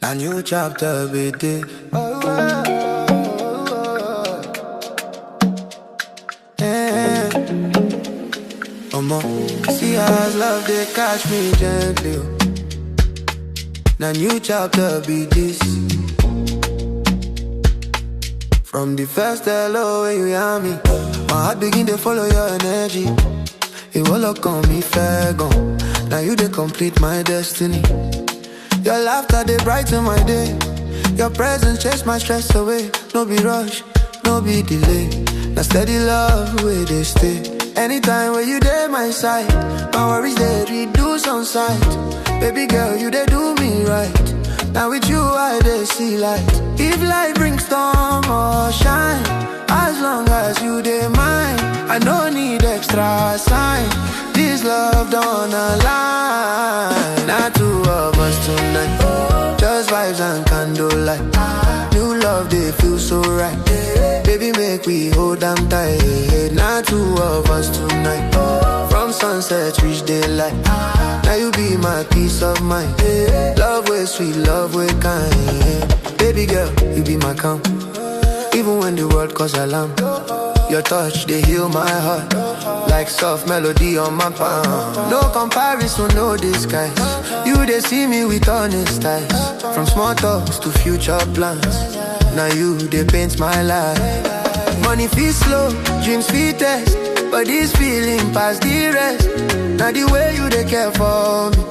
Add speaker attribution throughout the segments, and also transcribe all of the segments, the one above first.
Speaker 1: A new chapter be day. Yeah. See how love they catch me gently. A new chapter be this. From the first hello when you hear me, my heart begin to follow your energy. It will look on me fair gone. Now you they complete my destiny. Your laughter they brighten my day. Your presence chase my stress away. No be rush, no be delay. Now steady love where they stay. Anytime when you there my side, my worries they reduce on sight. Baby girl you they do me right. Now with you I they see light. If light brings storm or shine, as long as you they mine, I no need extra sign. This love don't align. Not two of us tonight, just vibes and candlelight. New love they feel so right. Baby make we hold them tight. Not two of us tonight, from sunset reach daylight. Now you be my peace of mind. Love with sweet, love with kind. Baby girl, you be my calm. Even when the world cause alarm, your touch, they heal my heart. Like soft melody on my palm. No comparison, no disguise. You, they see me with honest eyes. From small talks to future plans. Now you, they paint my life. Money feels slow, dreams feel test. But this feeling past the rest. Now the way you, they care for me.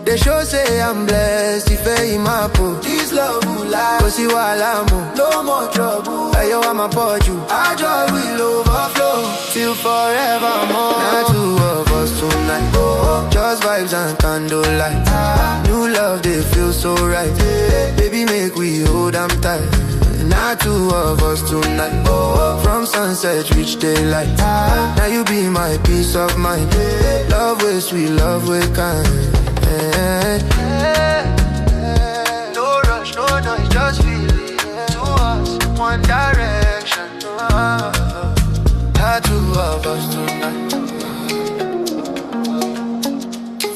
Speaker 1: They sure say I'm blessed if I am my po. This love will last. Cause you all I'm no more trouble. Hey yo, I'm a you. Our joy will overflow till forevermore. Not two of us tonight, just vibes and candlelight. New love, they feel so right. Baby, make we hold them tight. Not two of us tonight, from sunset reach daylight. Now you be my peace of mind. Love with sweet, love with kind. No rush, no noise, just feel it. To us, one direction. Had two of us tonight,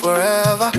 Speaker 1: forever.